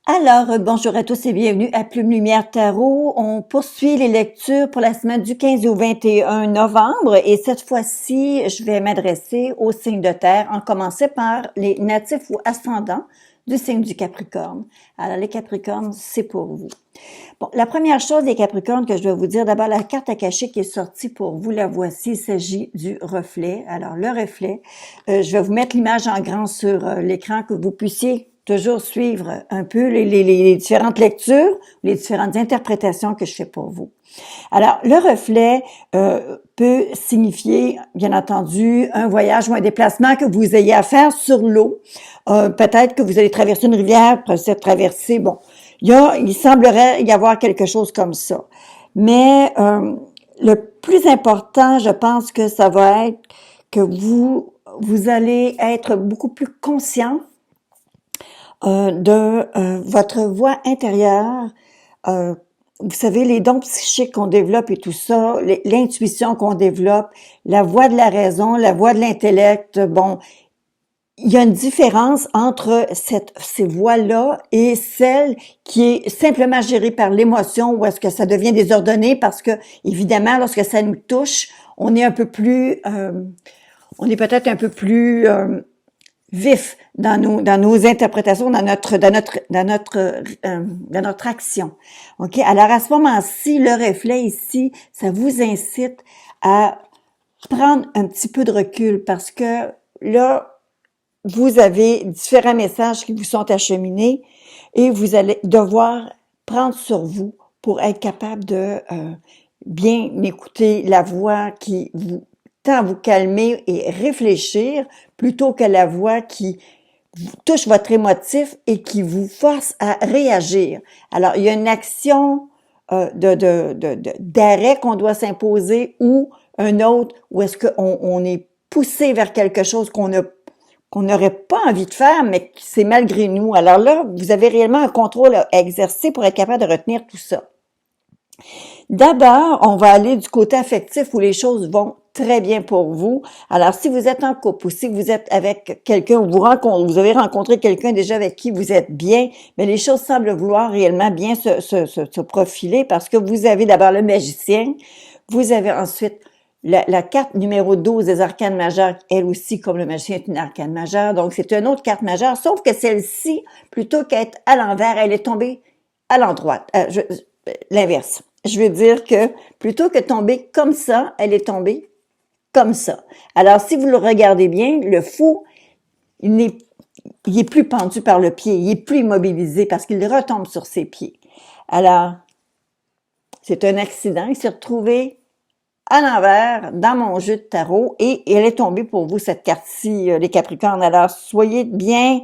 Alors, bonjour à tous et bienvenue à Plume Lumière Tarot. On poursuit les lectures pour la semaine du 15 au 21 novembre et cette fois-ci, je vais m'adresser aux signes de terre en commençant par les natifs ou ascendants du signe du Capricorne. Alors, les Capricornes, c'est pour vous. Bon, la première chose des Capricornes que je dois vous dire, d'abord, la carte akashique qui est sortie pour vous, la voici, il s'agit du reflet. Alors, le reflet, je vais vous mettre l'image en grand sur l'écran que vous puissiez toujours suivre un peu les différentes lectures, les différentes interprétations que je fais pour vous. Alors, le reflet peut signifier, bien entendu, un voyage ou un déplacement que vous ayez à faire sur l'eau. Peut-être que vous allez traverser une rivière, pour cette traversée, bon, il semblerait y avoir quelque chose comme ça. Mais le plus important, je pense que ça va être que vous allez être beaucoup plus conscient de votre voix intérieure. Vous savez, les dons psychiques qu'on développe et tout ça, l'intuition qu'on développe, la voix de la raison, la voix de l'intellect, bon, il y a une différence entre ces voix-là et celle qui est simplement gérée par l'émotion ou est-ce que ça devient désordonné parce que, évidemment, lorsque ça nous touche, on est un peu plus, on est peut-être un peu plus vif dans nos interprétations, dans notre action. OK? Alors, à ce moment-ci, le reflet ici, ça vous incite à prendre un petit peu de recul parce que là, vous avez différents messages qui vous sont acheminés et vous allez devoir prendre sur vous pour être capable de bien écouter la voix qui vous tend à vous calmer et réfléchir plutôt que la voix qui touche votre émotif et qui vous force à réagir. Alors, il y a une action d'arrêt qu'on doit s'imposer ou un autre où est-ce qu'on est poussé vers quelque chose qu'on n'aurait pas envie de faire, mais que c'est malgré nous. Alors là, vous avez réellement un contrôle à exercer pour être capable de retenir tout ça. D'abord, on va aller du côté affectif où les choses vont très bien pour vous. Alors, si vous êtes en couple ou si vous êtes avec quelqu'un ou vous avez rencontré quelqu'un déjà avec qui vous êtes bien, mais les choses semblent vouloir réellement bien se profiler parce que vous avez d'abord le magicien, vous avez ensuite la carte numéro 12 des arcanes majeures, elle aussi, comme le magicien, est une arcane majeure. Donc, c'est une autre carte majeure, sauf que celle-ci, plutôt qu'être à l'envers, elle est tombée à l'endroit. L'inverse. Je veux dire que plutôt que tomber comme ça, elle est tombée comme ça. Alors, si vous le regardez bien, le fou, il est plus pendu par le pied, il est plus immobilisé parce qu'il retombe sur ses pieds. Alors, c'est un accident. Il s'est retrouvé à l'envers dans mon jeu de tarot et elle est tombée pour vous, cette carte-ci, les Capricornes. Alors, soyez bien...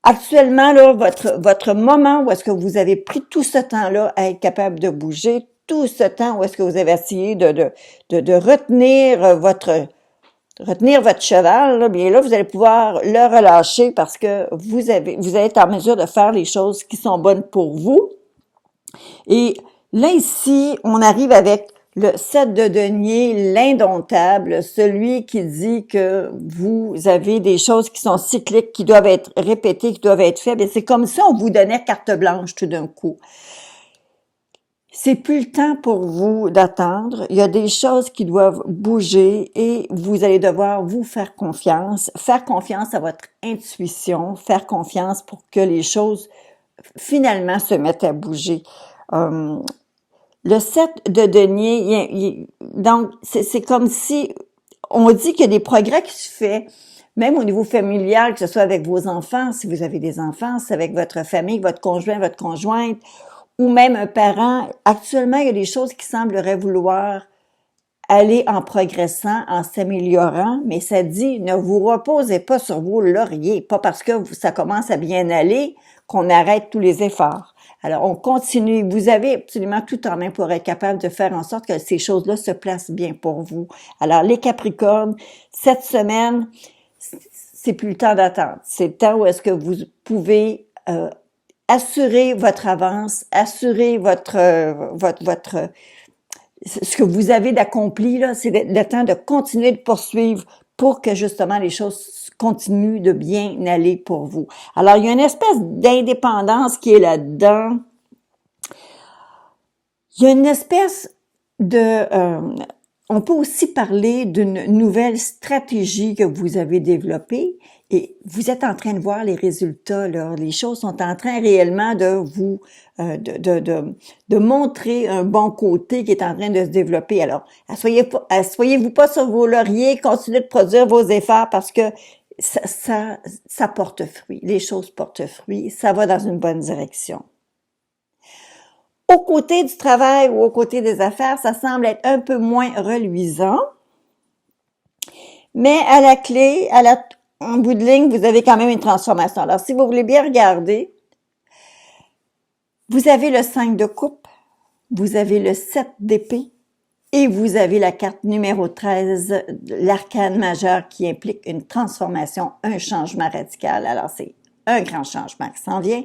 actuellement, là, votre moment où est-ce que vous avez pris tout ce temps-là à être capable de bouger, tout ce temps où est-ce que vous avez essayé de retenir votre cheval, là, bien là, vous allez pouvoir le relâcher parce que vous allez être en mesure de faire les choses qui sont bonnes pour vous. Et là, ici, on arrive avec le 7 de denier, l'indomptable, celui qui dit que vous avez des choses qui sont cycliques, qui doivent être répétées, qui doivent être faites. Et c'est comme si on vous donnait carte blanche tout d'un coup. C'est plus le temps pour vous d'attendre. Il y a des choses qui doivent bouger et vous allez devoir vous faire confiance à votre intuition, faire confiance pour que les choses finalement se mettent à bouger. Le 7 de denier, donc c'est comme si on dit qu'il y a des progrès qui se font, même au niveau familial, que ce soit avec vos enfants, si vous avez des enfants, c'est avec votre famille, votre conjoint, votre conjointe, ou même un parent. Actuellement, il y a des choses qui sembleraient vouloir aller en progressant, en s'améliorant, mais ça dit, ne vous reposez pas sur vos lauriers, pas parce que ça commence à bien aller qu'on arrête tous les efforts. Alors, on continue. Vous avez absolument tout en main pour être capable de faire en sorte que ces choses-là se placent bien pour vous. Alors, les Capricornes, cette semaine, c'est plus le temps d'attendre. C'est le temps où est-ce que vous pouvez assurer votre avance, assurer ce que vous avez d'accompli, là, c'est le temps de continuer de poursuivre pour que justement les choses continuent de bien aller pour vous. Alors, il y a une espèce d'indépendance qui est là-dedans. Il y a une espèce on peut aussi parler d'une nouvelle stratégie que vous avez développée et vous êtes en train de voir les résultats, là. Les choses sont en train réellement de vous, de montrer un bon côté qui est en train de se développer. Alors, soyez-vous pas sur vos lauriers, continuez de produire vos efforts parce que ça porte fruit. Les choses portent fruit. Ça va dans une bonne direction. Au côté du travail ou au côté des affaires, ça semble être un peu moins reluisant. Mais à la clé, en bout de ligne, vous avez quand même une transformation. Alors, si vous voulez bien regarder, vous avez le 5 de coupe, vous avez le 7 d'épée et vous avez la carte numéro 13, l'arcane majeur qui implique une transformation, un changement radical. Alors, c'est un grand changement qui s'en vient.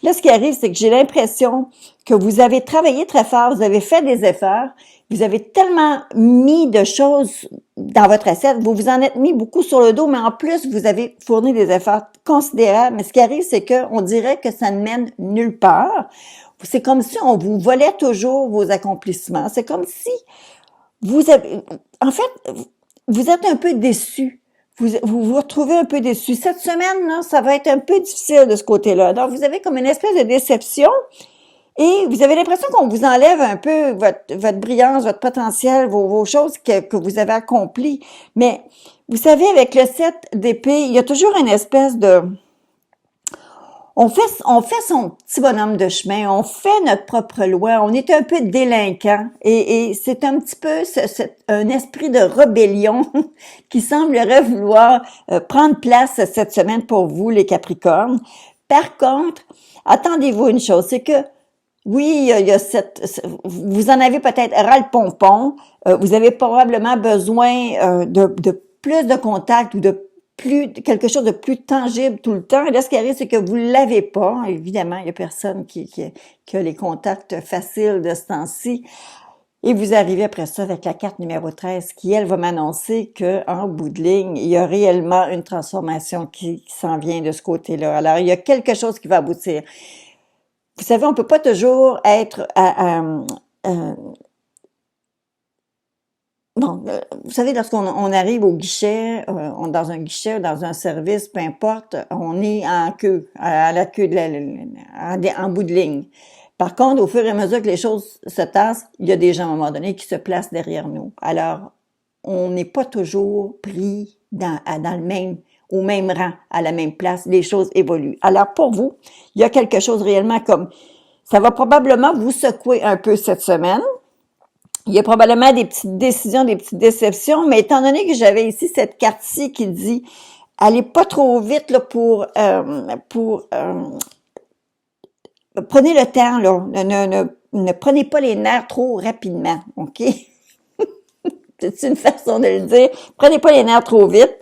Là, ce qui arrive, c'est que j'ai l'impression que vous avez travaillé très fort, vous avez fait des efforts, vous avez tellement mis de choses dans votre assiette, vous vous en êtes mis beaucoup sur le dos, mais en plus, vous avez fourni des efforts considérables. Mais ce qui arrive, c'est qu'on dirait que ça ne mène nulle part. C'est comme si on vous volait toujours vos accomplissements. C'est comme si en fait, vous êtes un peu déçu. Vous retrouvez un peu déçu. Cette semaine, là, ça va être un peu difficile de ce côté-là. Donc, vous avez comme une espèce de déception et vous avez l'impression qu'on vous enlève un peu votre brillance, votre potentiel, vos choses que vous avez accomplies. Mais, vous savez, avec le 7 d'épée, il y a toujours une espèce de... On fait son petit bonhomme de chemin, on fait notre propre loi, on est un peu délinquant et c'est un petit peu un esprit de rébellion qui semblerait vouloir prendre place cette semaine pour vous, les Capricornes. Par contre, attendez-vous une chose, c'est que oui, il y a vous en avez peut-être ras le pompon, vous avez probablement besoin de plus de contact ou de quelque chose de plus tangible tout le temps. Et là, ce qui arrive, c'est que vous l'avez pas. Évidemment, il y a personne qui a les contacts faciles de ce temps-ci. Et vous arrivez après ça avec la carte numéro 13 qui, elle, va m'annoncer qu'en bout de ligne, il y a réellement une transformation qui s'en vient de ce côté-là. Alors, il y a quelque chose qui va aboutir. Vous savez, on peut pas toujours être bon, vous savez, lorsqu'on arrive au guichet, dans un guichet, dans un service, peu importe, on est en queue, à la queue en bout de ligne. Par contre, au fur et à mesure que les choses se tassent, il y a des gens à un moment donné qui se placent derrière nous. Alors, on n'est pas toujours pris au même rang, à la même place. Les choses évoluent. Alors, pour vous, il y a quelque chose réellement comme, ça va probablement vous secouer un peu cette semaine. Il y a probablement des petites décisions, des petites déceptions, mais étant donné que j'avais ici cette carte-ci qui dit allez pas trop vite là, prenez le temps, là. Ne prenez pas les nerfs trop rapidement, OK? C'est une façon de le dire. Prenez pas les nerfs trop vite.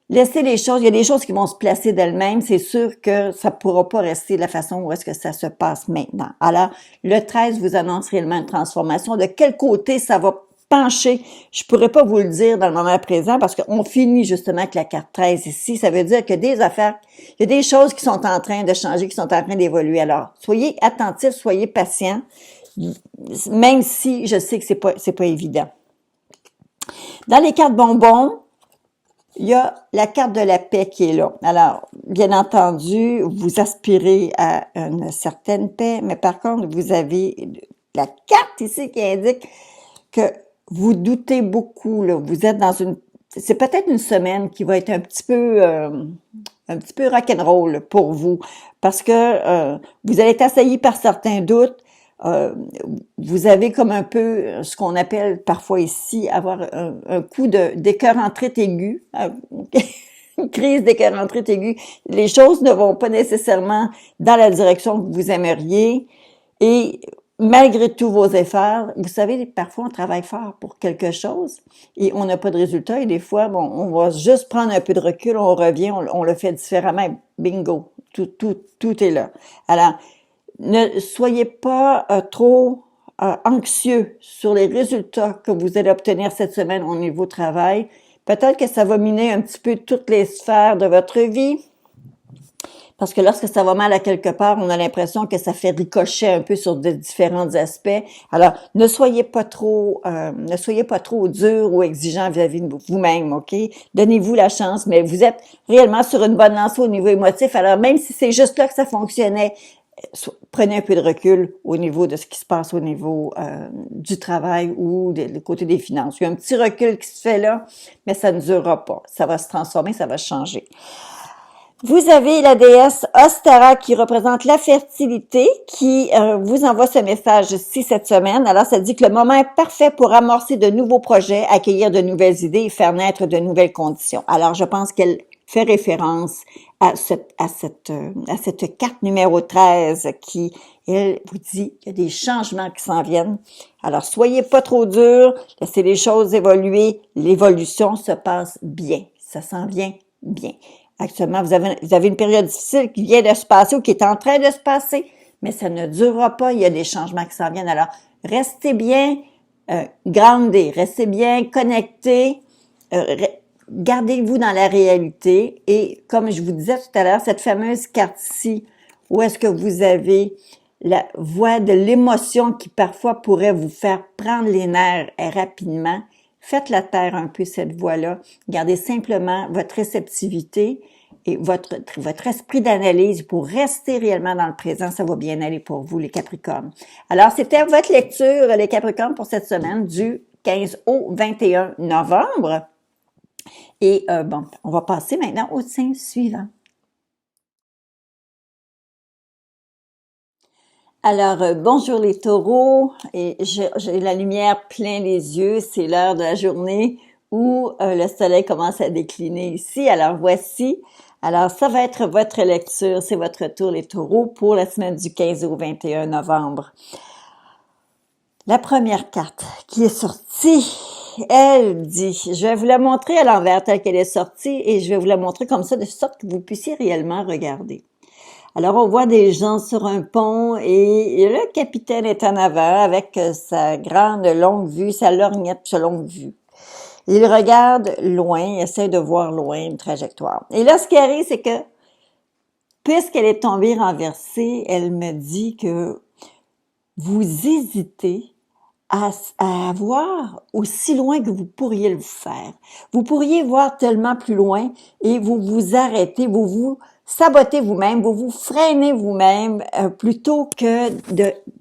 Laissez les choses, il y a des choses qui vont se placer d'elles-mêmes, c'est sûr que ça pourra pas rester de la façon où est-ce que ça se passe maintenant. Alors, le 13 vous annonce réellement une transformation. De quel côté ça va pencher, je pourrais pas vous le dire dans le moment présent parce qu'on finit justement avec la carte 13 ici. Ça veut dire que des affaires, il y a des choses qui sont en train de changer, qui sont en train d'évoluer. Alors, soyez attentifs, soyez patients, même si je sais que c'est pas évident. Dans les cartes bonbons, il y a la carte de la paix qui est là. Alors, bien entendu, vous aspirez à une certaine paix, mais par contre, vous avez la carte ici qui indique que vous doutez beaucoup, là. Vous êtes c'est peut-être une semaine qui va être un petit peu rock'n'roll pour vous, parce que vous allez être assailli par certains doutes. Vous avez comme un peu ce qu'on appelle parfois ici avoir un coup d'écœurantrite aiguë, une crise d'écœurantrite aiguë. Les choses ne vont pas nécessairement dans la direction que vous aimeriez et malgré tous vos efforts, vous savez, parfois on travaille fort pour quelque chose et on n'a pas de résultat et des fois, bon, on va juste prendre un peu de recul, on revient, on le fait différemment. Bingo, tout est là. Alors, ne soyez pas trop anxieux sur les résultats que vous allez obtenir cette semaine au niveau travail. Peut-être que ça va miner un petit peu toutes les sphères de votre vie. Parce que lorsque ça va mal à quelque part, on a l'impression que ça fait ricocher un peu sur de différents aspects. Alors, ne soyez pas trop dur ou exigeant vis-à-vis de vous-même, OK? Donnez-vous la chance, mais vous êtes réellement sur une bonne lancée au niveau émotif. Alors, même si c'est juste là que ça fonctionnait, prenez un peu de recul au niveau de ce qui se passe au niveau du travail ou du côté des finances. Il y a un petit recul qui se fait là, mais ça ne durera pas. Ça va se transformer, ça va changer. Vous avez la déesse Ostara qui représente la fertilité, qui vous envoie ce message-ci cette semaine. Alors, ça dit que le moment est parfait pour amorcer de nouveaux projets, accueillir de nouvelles idées et faire naître de nouvelles conditions. Alors, je pense qu'elle fait référence à cette carte numéro 13 qui, elle, vous dit qu'il y a des changements qui s'en viennent. Alors, soyez pas trop dur, laissez les choses évoluer. L'évolution se passe bien. Ça s'en vient bien. Actuellement, vous avez une période difficile qui vient de se passer ou qui est en train de se passer, mais ça ne durera pas. Il y a des changements qui s'en viennent. Alors, restez bien groundés, restez bien connectés, gardez-vous dans la réalité. Et comme je vous disais tout à l'heure, cette fameuse carte-ci, où est-ce que vous avez la voix de l'émotion qui parfois pourrait vous faire prendre les nerfs rapidement, faites la taire un peu cette voix-là. Gardez simplement votre réceptivité et votre esprit d'analyse pour rester réellement dans le présent. Ça va bien aller pour vous, les Capricornes. Alors, c'était votre lecture, les Capricornes, pour cette semaine du 15 au 21 novembre. Et bon, on va passer maintenant au signe suivant. Alors, bonjour les taureaux, et j'ai la lumière plein les yeux, c'est l'heure de la journée où le soleil commence à décliner ici. Alors, voici, alors ça va être votre lecture, c'est votre tour les taureaux pour la semaine du 15 au 21 novembre. La première carte qui est sortie, elle dit, je vais vous la montrer à l'envers telle qu'elle est sortie et je vais vous la montrer comme ça de sorte que vous puissiez réellement regarder. Alors, on voit des gens sur un pont et le capitaine est en avant avec sa grande longue vue, sa lorgnette longue vue. Il regarde loin, il essaie de voir loin une trajectoire. Et là, ce qui arrive, c'est que, puisqu'elle est tombée renversée, elle me dit que vous hésitez à voir aussi loin que vous pourriez le faire. Vous pourriez voir tellement plus loin et vous vous arrêtez, vous vous sabotez vous-même, vous vous freinez vous-même plutôt que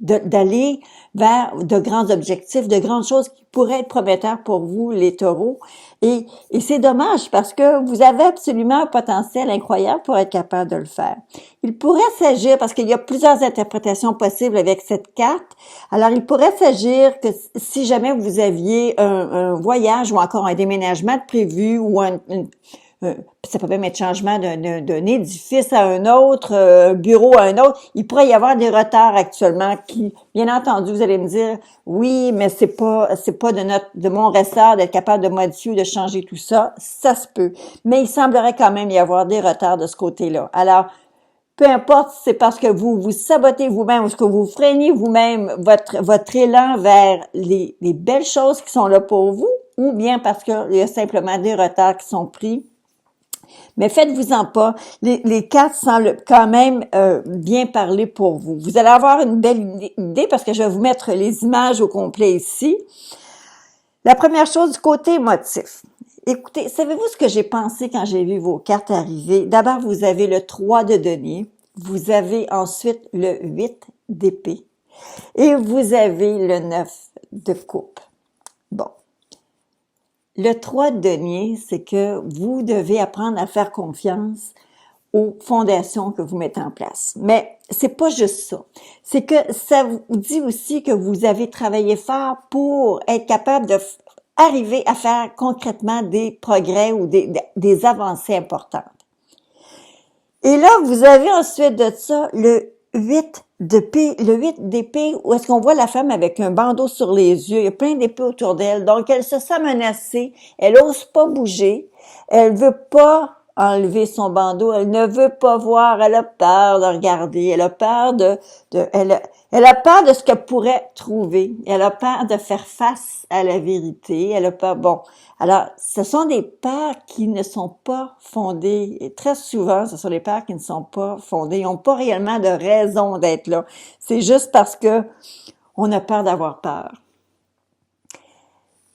d'aller vers de grands objectifs, de grandes choses qui pourraient être prometteurs pour vous, les taureaux. Et c'est dommage parce que vous avez absolument un potentiel incroyable pour être capable de le faire. Il pourrait s'agir, parce qu'il y a plusieurs interprétations possibles avec cette carte, alors il pourrait s'agir que si jamais vous aviez un voyage ou encore un déménagement de prévu ou ça peut même être changement d'un édifice à un autre, un bureau à un autre. Il pourrait y avoir des retards actuellement qui, bien entendu, vous allez me dire, oui, mais c'est pas de mon ressort d'être capable de modifier ou de changer tout ça. Ça se peut. Mais il semblerait quand même y avoir des retards de ce côté-là. Alors, peu importe si c'est parce que vous vous sabotez vous-même ou que vous freinez vous-même votre élan vers les belles choses qui sont là pour vous, ou bien parce qu'il y a simplement des retards qui sont pris. Mais faites-vous-en pas. Les cartes semblent quand même bien parler pour vous. Vous allez avoir une belle idée parce que je vais vous mettre les images au complet ici. La première chose du côté émotif. Écoutez, savez-vous ce que j'ai pensé quand j'ai vu vos cartes arriver? D'abord, vous avez le 3 de denier. Vous avez ensuite le 8 d'épée. Et vous avez le 9 de coupe. Bon. Le 3 de denier, c'est que vous devez apprendre à faire confiance aux fondations que vous mettez en place. Mais c'est pas juste ça. C'est que ça vous dit aussi que vous avez travaillé fort pour être capable de arriver à faire concrètement des progrès ou des avancées importantes. Et là, vous avez ensuite de ça le 8 d'épée, où est-ce qu'on voit la femme avec un bandeau sur les yeux, il y a plein d'épées autour d'elle, donc elle se sent menacée, elle ose pas bouger, elle veut pas enlever son bandeau. Elle ne veut pas voir. Elle a peur de regarder. Elle a peur elle a peur de ce qu'elle pourrait trouver. Elle a peur de faire face à la vérité. Elle a peur, bon. Alors, ce sont des peurs qui ne sont pas fondées. Et très souvent, ce sont des peurs qui ne sont pas fondées. Ils n'ont pas réellement de raison d'être là. C'est juste parce que on a peur d'avoir peur.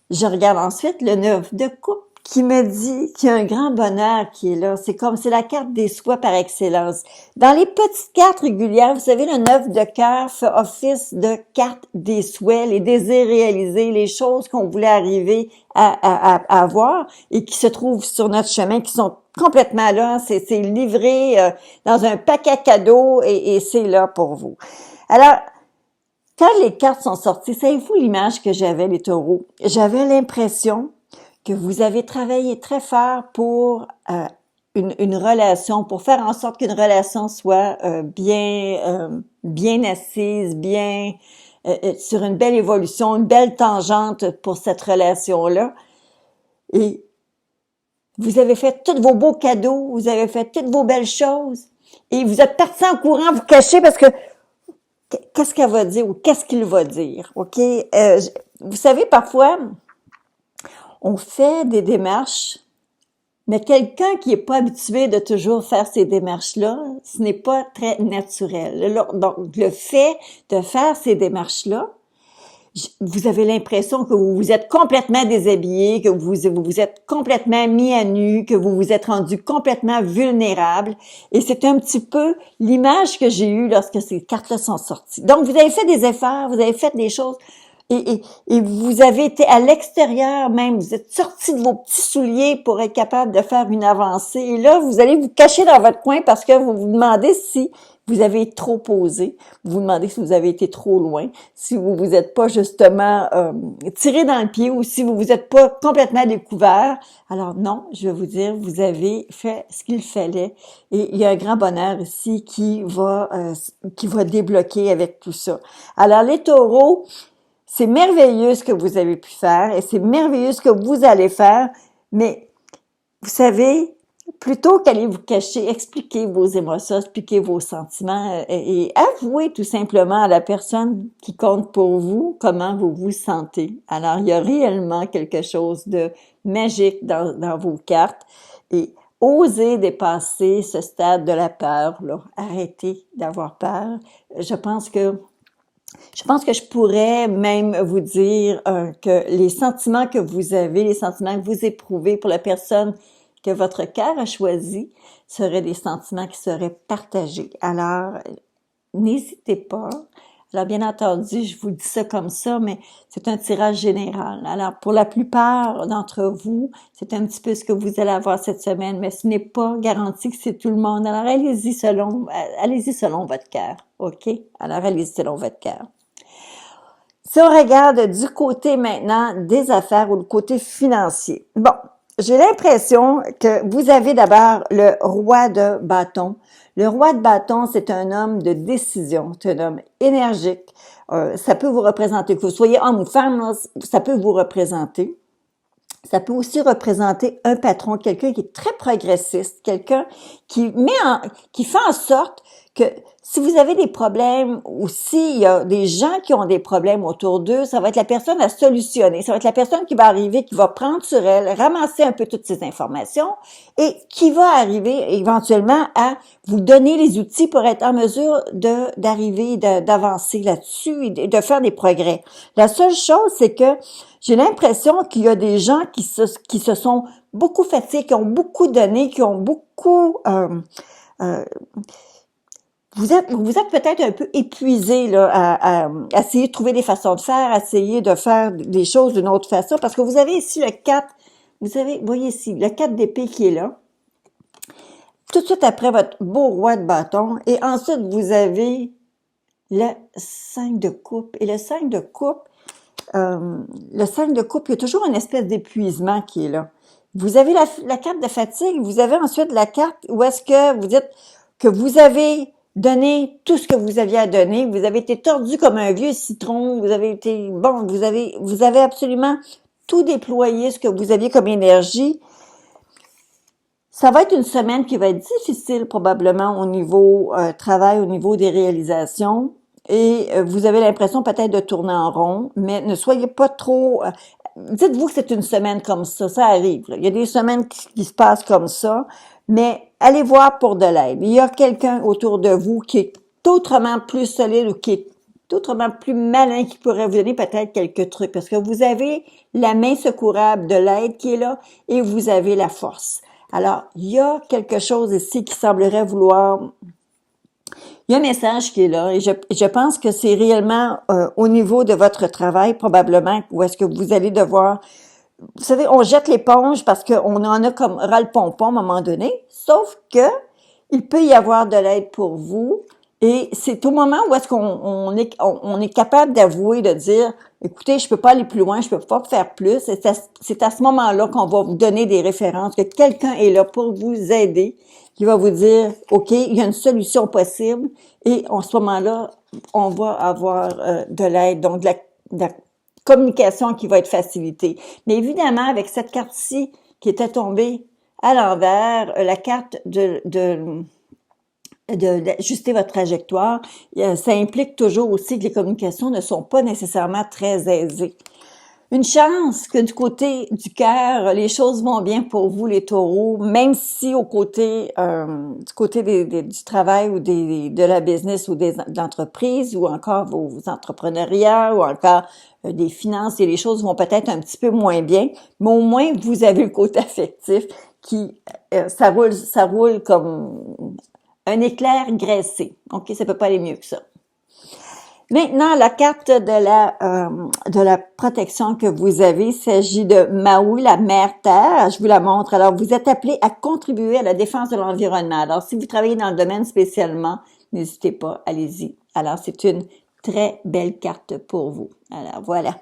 Je regarde ensuite le 9 de coupe qui me dit qu'il y a un grand bonheur qui est là. C'est la carte des souhaits par excellence. Dans les petites cartes régulières, vous savez, le 9 de cœur fait office de carte des souhaits, les désirs réalisés, les choses qu'on voulait arriver à avoir et qui se trouvent sur notre chemin, qui sont complètement là. C'est livré dans un paquet cadeau et c'est là pour vous. Alors, quand les cartes sont sorties, savez-vous l'image que j'avais, les taureaux? J'avais l'impression que vous avez travaillé très fort pour une relation, pour faire en sorte qu'une relation soit bien assise, bien sur une belle évolution, une belle tangente pour cette relation-là. Et vous avez fait tous vos beaux cadeaux, vous avez fait toutes vos belles choses, et vous êtes partis en courant vous cacher parce que qu'est-ce qu'elle va dire ou qu'est-ce qu'il va dire, OK? Vous savez, parfois, on fait des démarches, mais quelqu'un qui est pas habitué de toujours faire ces démarches-là, ce n'est pas très naturel. Donc, le fait de faire ces démarches-là, vous avez l'impression que vous vous êtes complètement déshabillé, que vous vous êtes complètement mis à nu, que vous vous êtes rendu complètement vulnérable. Et c'est un petit peu l'image que j'ai eue lorsque ces cartes-là sont sorties. Donc, vous avez fait des efforts, vous avez fait des choses et vous avez été à l'extérieur même, vous êtes sortis de vos petits souliers pour être capable de faire une avancée. Et là, vous allez vous cacher dans votre coin parce que vous vous demandez si vous avez trop posé, vous vous demandez si vous avez été trop loin, si vous vous êtes pas justement tiré dans le pied ou si vous vous êtes pas complètement découvert. Alors non, je vais vous dire, vous avez fait ce qu'il fallait et il y a un grand bonheur ici qui va débloquer avec tout ça. Alors les taureaux, c'est merveilleux ce que vous avez pu faire et c'est merveilleux ce que vous allez faire, mais vous savez, plutôt qu'aller vous cacher, expliquez vos émotions, expliquez vos sentiments et avouez tout simplement à la personne qui compte pour vous comment vous vous sentez. Alors, il y a réellement quelque chose de magique dans vos cartes et osez dépasser ce stade de la peur, là. Arrêtez d'avoir peur. Je pense que je pourrais même vous dire que les sentiments que vous avez, les sentiments que vous éprouvez pour la personne que votre cœur a choisi, seraient des sentiments qui seraient partagés. Alors, n'hésitez pas. Alors, bien entendu, je vous dis ça comme ça, mais c'est un tirage général. Alors, pour la plupart d'entre vous, c'est un petit peu ce que vous allez avoir cette semaine, mais ce n'est pas garanti que c'est tout le monde. Alors, allez-y selon votre cœur, OK? Alors, allez-y selon votre cœur. Si on regarde du côté maintenant des affaires ou le côté financier, bon, j'ai l'impression que vous avez d'abord le roi de bâton. Le roi de bâton, c'est un homme de décision, c'est un homme énergique. Ça peut vous représenter, que vous soyez homme ou femme, ça peut vous représenter. Ça peut aussi représenter un patron, quelqu'un qui est très progressiste, quelqu'un qui fait en sorte que si vous avez des problèmes ou s'il y a des gens qui ont des problèmes autour d'eux, ça va être la personne à solutionner. Ça va être la personne qui va arriver, qui va prendre sur elle, ramasser un peu toutes ces informations et qui va arriver éventuellement à vous donner les outils pour être en mesure d'arriver, d'avancer là-dessus et de faire des progrès. La seule chose, c'est que j'ai l'impression qu'il y a des gens qui se sont beaucoup fatigués, qui ont beaucoup donné, qui ont beaucoup vous êtes peut-être un peu épuisé là à essayer de trouver des façons de faire, à essayer de faire des choses d'une autre façon, parce que vous avez ici le 4, voyez ici, le 4 d'épée qui est là, tout de suite après votre beau roi de bâton, et ensuite vous avez le 5 de coupe, et le 5 de coupe, il y a toujours une espèce d'épuisement qui est là. Vous avez la carte de fatigue, vous avez ensuite la carte où est-ce que vous dites que vous avez donné tout ce que vous aviez à donner, vous avez été tordu comme un vieux citron, vous avez vous avez absolument tout déployé ce que vous aviez comme énergie. Ça va être une semaine qui va être difficile probablement au niveau travail, au niveau des réalisations. Et vous avez l'impression peut-être de tourner en rond, mais ne soyez pas trop... dites-vous que c'est une semaine comme ça arrive. Là. Il y a des semaines qui se passent comme ça, mais allez voir pour de l'aide. Il y a quelqu'un autour de vous qui est autrement plus solide ou qui est autrement plus malin qui pourrait vous donner peut-être quelques trucs, parce que vous avez la main secourable de l'aide qui est là et vous avez la force. Alors, il y a quelque chose ici qui semblerait vouloir... Il y a un message qui est là et je pense que c'est réellement au niveau de votre travail probablement où est-ce que vous allez devoir... Vous savez, on jette l'éponge parce qu'on en a comme ras-le-pompon à un moment donné, sauf que il peut y avoir de l'aide pour vous et c'est au moment où est-ce qu'on est capable d'avouer, de dire, écoutez, je peux pas aller plus loin, je peux pas faire plus. C'est à ce moment-là qu'on va vous donner des références, que quelqu'un est là pour vous aider, qui va vous dire, OK, il y a une solution possible et en ce moment-là, on va avoir de l'aide, donc de la communication qui va être facilitée. Mais évidemment, avec cette carte-ci qui était tombée à l'envers, la carte d'ajuster votre trajectoire, ça implique toujours aussi que les communications ne sont pas nécessairement très aisées. Une chance que du côté du cœur, les choses vont bien pour vous, les taureaux, même si du côté du travail ou de la business ou de l'entreprise ou encore vos entrepreneuriats ou encore des finances et les choses vont peut-être un petit peu moins bien, mais au moins vous avez le côté affectif qui, ça roule comme un éclair graissé. OK, ça peut pas aller mieux que ça. Maintenant, la carte de la protection que vous avez, il s'agit de Maui, la mère Terre. Je vous la montre. Alors, vous êtes appelé à contribuer à la défense de l'environnement. Alors, si vous travaillez dans le domaine spécialement, n'hésitez pas, allez-y. Alors, c'est une très belle carte pour vous. Alors, voilà.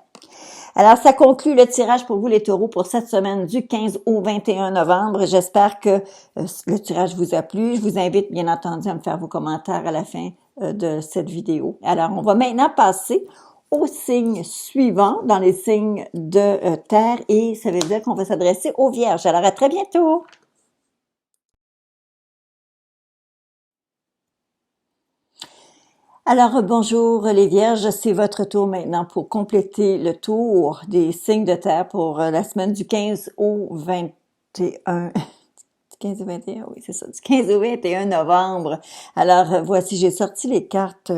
Alors, ça conclut le tirage pour vous, les taureaux, pour cette semaine du 15 au 21 novembre. J'espère que le tirage vous a plu. Je vous invite, bien entendu, à me faire vos commentaires à la fin de cette vidéo. Alors, on va maintenant passer au signe suivant dans les signes de terre et ça veut dire qu'on va s'adresser aux Vierges. Alors, à très bientôt! Alors, bonjour les Vierges, c'est votre tour maintenant pour compléter le tour des signes de terre pour la semaine du 15 au 21. 15 au 21, oui, c'est ça, du 15 au 21 novembre. Alors, voici, j'ai sorti les cartes.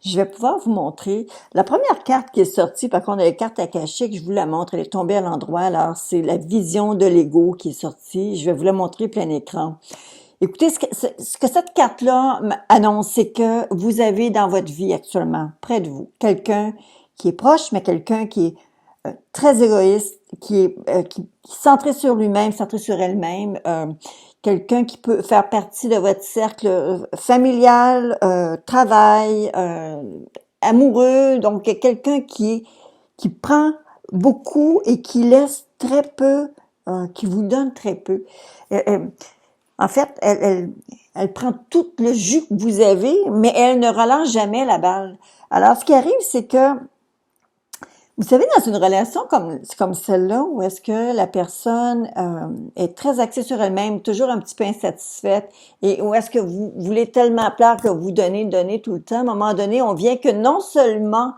Je vais pouvoir vous montrer. La première carte qui est sortie, par contre, la carte akashique, je vous la montre, elle est tombée à l'endroit. Alors, c'est la vision de l'ego qui est sortie. Je vais vous la montrer plein écran. Écoutez, ce que cette carte-là annonce, c'est que vous avez dans votre vie actuellement, près de vous, quelqu'un qui est proche, mais quelqu'un qui est très égoïste, qui est centré sur lui-même, centré sur elle-même, quelqu'un qui peut faire partie de votre cercle familial, travail, amoureux, donc quelqu'un qui prend beaucoup et qui laisse très peu, qui vous donne très peu. En fait, elle prend tout le jus que vous avez, mais elle ne relance jamais la balle. Alors, ce qui arrive, c'est que vous savez, dans une relation comme celle-là, où est-ce que la personne est très axée sur elle-même, toujours un petit peu insatisfaite, et où est-ce que vous voulez tellement plaire que vous donnez tout le temps, à un moment donné, on vient que non seulement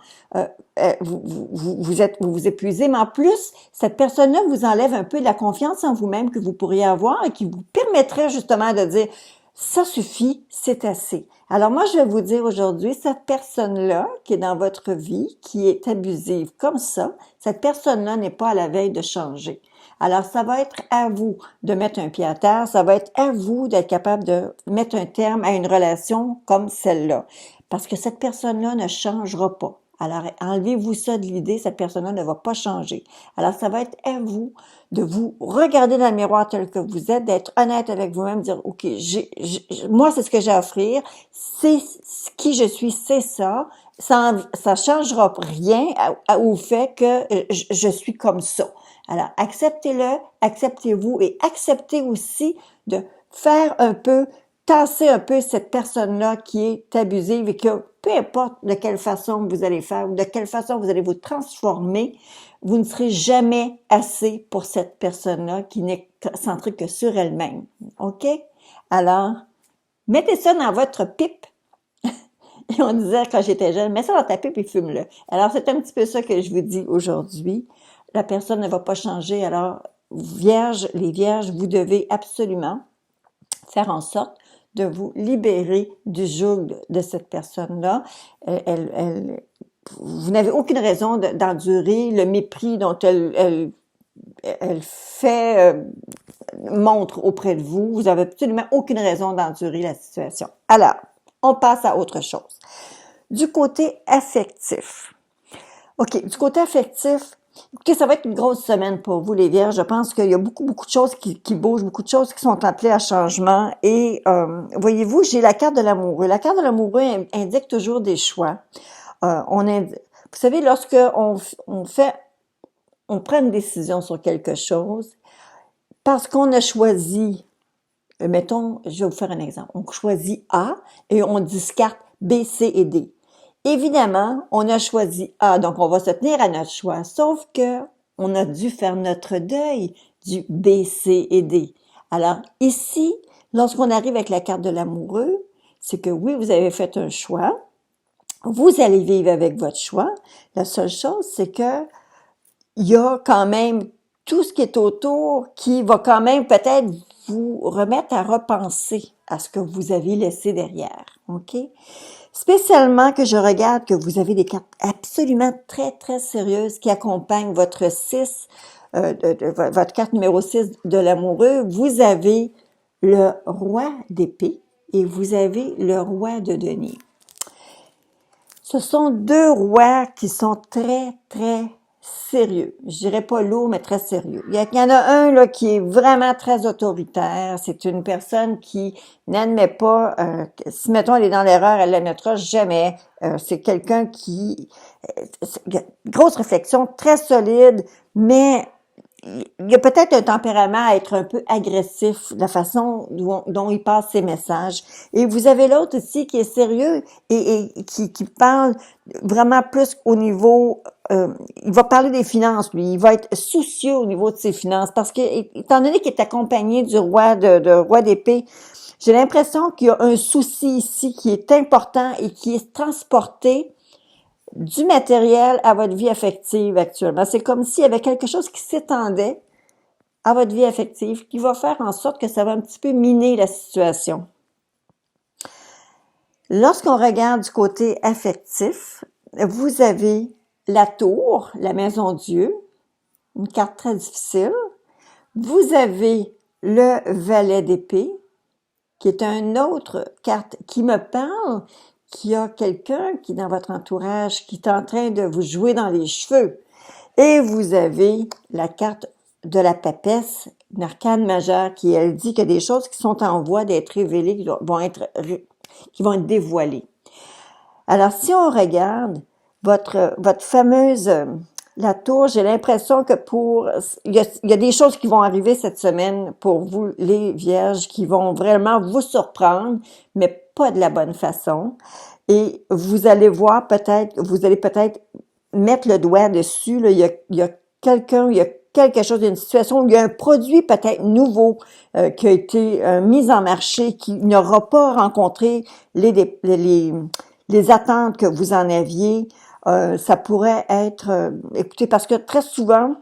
vous épuisez, mais en plus, cette personne-là vous enlève un peu de la confiance en vous-même que vous pourriez avoir et qui vous permettrait justement de dire ça suffit, c'est assez. Alors moi, je vais vous dire aujourd'hui, cette personne-là qui est dans votre vie, qui est abusive comme ça, cette personne-là n'est pas à la veille de changer. Alors, ça va être à vous de mettre un pied à terre, ça va être à vous d'être capable de mettre un terme à une relation comme celle-là. Parce que cette personne-là ne changera pas. Alors, enlevez-vous ça de l'idée, cette personne-là ne va pas changer. Alors, ça va être à vous de vous regarder dans le miroir tel que vous êtes, d'être honnête avec vous-même, dire, OK, moi, c'est ce que j'ai à offrir, c'est qui je suis, c'est ça. Ça changera rien au fait que je suis comme ça. Alors, acceptez-le, acceptez-vous et acceptez aussi de faire un peu, tasser un peu cette personne-là qui est abusive et que peu importe de quelle façon vous allez faire ou de quelle façon vous allez vous transformer, vous ne serez jamais assez pour cette personne-là qui n'est centrée que sur elle-même. OK? Alors, mettez ça dans votre pipe. Et on disait quand j'étais jeune, mets ça dans ta pipe et fume-le. Alors, c'est un petit peu ça que je vous dis aujourd'hui. La personne ne va pas changer. Alors, les vierges, vous devez absolument faire en sorte de vous libérer du joug de cette personne-là. Vous n'avez aucune raison d'endurer le mépris dont elle fait montre auprès de vous. Vous n'avez absolument aucune raison d'endurer la situation. Alors, on passe à autre chose. Du côté affectif. OK, du côté affectif, écoutez, ça va être une grosse semaine pour vous, les Vierges. Je pense qu'il y a beaucoup de choses qui bougent, beaucoup de choses qui sont appelées à changement. Et voyez-vous, j'ai la carte de l'amoureux. La carte de l'amoureux indique toujours des choix. Vous savez, lorsque on prend une décision sur quelque chose, parce qu'on a choisi, mettons, je vais vous faire un exemple. On choisit A et on discarte B, C et D. Évidemment, on a choisi A, donc on va se tenir à notre choix, sauf que on a dû faire notre deuil du B, C et D. Alors ici, lorsqu'on arrive avec la carte de l'amoureux, c'est que oui, vous avez fait un choix, vous allez vivre avec votre choix. La seule chose, c'est que il y a quand même tout ce qui est autour qui va quand même peut-être vous remettre à repenser à ce que vous avez laissé derrière, OK? Spécialement que je regarde que vous avez des cartes absolument très, très sérieuses qui accompagnent votre 6, votre carte numéro 6 de l'amoureux. Vous avez le roi d'épée et vous avez le roi de denier. Ce sont deux rois qui sont très, très sérieux. Je dirais pas lourd, mais très sérieux. Il y en a un là qui est vraiment très autoritaire. C'est une personne qui n'admet pas, si mettons elle est dans l'erreur, elle l'admettra jamais. C'est quelqu'un qui, grosse réflexion, très solide, mais il y a peut-être un tempérament à être un peu agressif, la façon dont il passe ses messages. Et vous avez l'autre aussi qui est sérieux et qui parle vraiment plus au niveau... il va parler des finances, lui. Il va être soucieux au niveau de ses finances parce que, étant donné qu'il est accompagné du roi roi d'épée, j'ai l'impression qu'il y a un souci ici qui est important et qui est transporté du matériel à votre vie affective actuellement. C'est comme s'il y avait quelque chose qui s'étendait à votre vie affective qui va faire en sorte que ça va un petit peu miner la situation. Lorsqu'on regarde du côté affectif, vous avez la tour, la maison Dieu, une carte très difficile. Vous avez le valet d'épée, qui est une autre carte qui me parle qu'il y a quelqu'un qui, dans votre entourage, qui est en train de vous jouer dans les cheveux. Et vous avez la carte de la papesse, une arcane majeure, qui, elle, dit qu'il y a des choses qui sont en voie d'être révélées, qui vont être dévoilées. Alors, si on regarde votre fameuse, la tour, j'ai l'impression que il y a des choses qui vont arriver cette semaine pour vous, les vierges, qui vont vraiment vous surprendre, mais pas de la bonne façon. Et vous allez voir vous allez peut-être mettre le doigt dessus, là, il y a quelque chose, il y a une situation où il y a un produit peut-être nouveau qui a été mis en marché, qui n'aura pas rencontré les attentes que vous en aviez. Ça pourrait être, écoutez, parce que très souvent,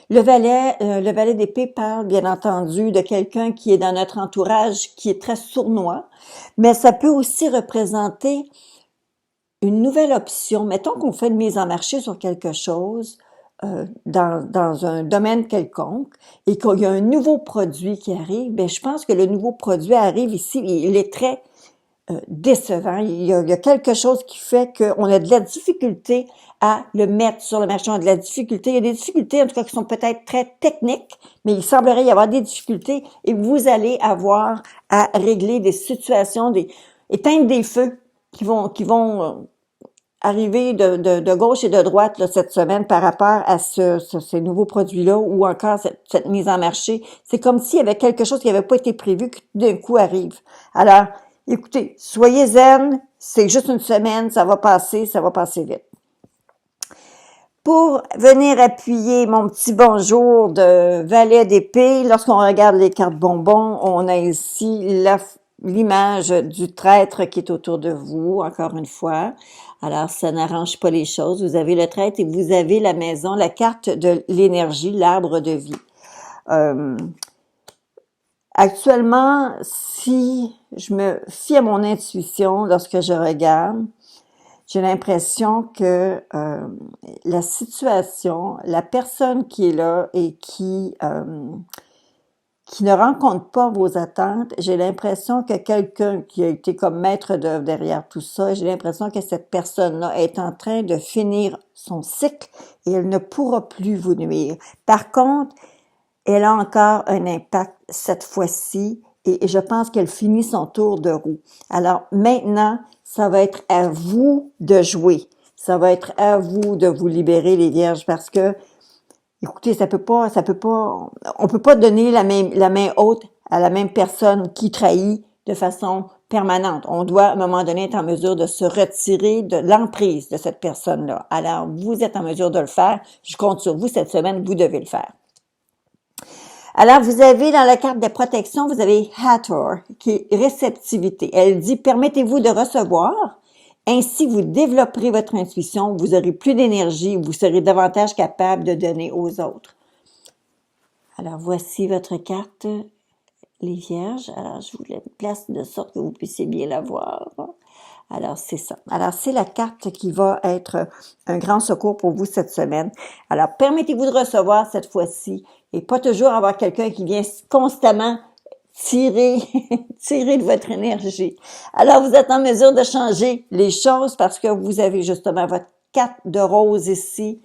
le valet d'épée parle, bien entendu, de quelqu'un qui est dans notre entourage, qui est très sournois, mais ça peut aussi représenter une nouvelle option. Mettons qu'on fait une mise en marché sur quelque chose dans un domaine quelconque et qu'il y a un nouveau produit qui arrive. Ben, je pense que le nouveau produit arrive ici et il est très décevant. Il y a quelque chose qui fait qu'on a de la difficulté à le mettre sur le marché. On a de la difficulté. Il y a des difficultés, en tout cas, qui sont peut-être très techniques, mais il semblerait y avoir des difficultés et vous allez avoir à régler des situations, éteindre des feux qui vont arriver de gauche et de droite là, cette semaine par rapport à ces nouveaux produits-là ou encore cette mise en marché. C'est comme s'il y avait quelque chose qui n'avait pas été prévu qui d'un coup arrive. Alors, écoutez, soyez zen, c'est juste une semaine, ça va passer vite. Pour venir appuyer mon petit bonjour de valet d'épée, lorsqu'on regarde les cartes bonbons, on a ici l'image du traître qui est autour de vous, encore une fois. Alors, ça n'arrange pas les choses. Vous avez le traître et vous avez la maison, la carte de l'énergie, l'arbre de vie. Actuellement, si je me fie à mon intuition lorsque je regarde, j'ai l'impression que la situation, la personne qui est là et qui ne rencontre pas vos attentes, j'ai l'impression que quelqu'un qui a été comme maître d'œuvre derrière tout ça, j'ai l'impression que cette personne-là est en train de finir son cycle et elle ne pourra plus vous nuire. Par contre, elle a encore un impact cette fois-ci et je pense qu'elle finit son tour de roue. Alors maintenant, ça va être à vous de jouer. Ça va être à vous de vous libérer, les vierges, parce que, écoutez, on peut pas donner la main haute à la même personne qui trahit de façon permanente. On doit, à un moment donné, être en mesure de se retirer de l'emprise de cette personne-là. Alors, vous êtes en mesure de le faire. Je compte sur vous cette semaine, vous devez le faire. Alors, vous avez dans la carte de protection, vous avez Hathor, qui est réceptivité. Elle dit, permettez-vous de recevoir, ainsi vous développerez votre intuition, vous aurez plus d'énergie, vous serez davantage capable de donner aux autres. Alors, voici votre carte, les vierges. Alors, je vous la place de sorte que vous puissiez bien la voir. Alors, c'est ça. Alors, c'est la carte qui va être un grand secours pour vous cette semaine. Alors, permettez-vous de recevoir cette fois-ci et pas toujours avoir quelqu'un qui vient constamment tirer de votre énergie. Alors, vous êtes en mesure de changer les choses parce que vous avez justement votre carte de rose ici.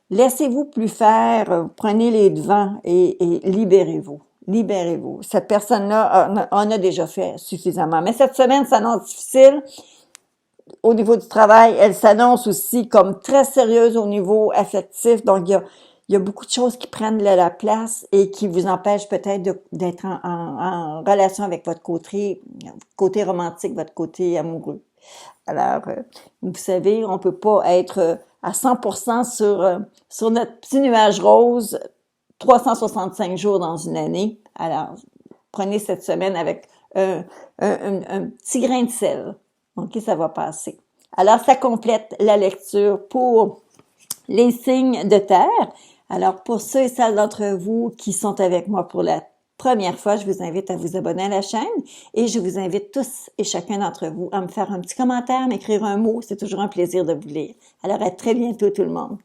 Laissez-vous plus faire, prenez les devants et libérez-vous. Libérez-vous. Cette personne-là en a déjà fait suffisamment. Mais cette semaine s'annonce difficile. Au niveau du travail, elle s'annonce aussi comme très sérieuse au niveau affectif. Donc, il y a beaucoup de choses qui prennent la place et qui vous empêchent peut-être d'être en relation avec votre côté romantique, votre côté amoureux. Alors, vous savez, on peut pas être à 100% sur notre petit nuage rose 365 jours dans une année. Alors, prenez cette semaine avec un petit grain de sel. OK, ça va passer. Alors, ça complète la lecture pour les signes de terre. Alors, pour ceux et celles d'entre vous qui sont avec moi pour la première fois, je vous invite à vous abonner à la chaîne et je vous invite tous et chacun d'entre vous à me faire un petit commentaire, m'écrire un mot. C'est toujours un plaisir de vous lire. Alors, à très bientôt tout le monde.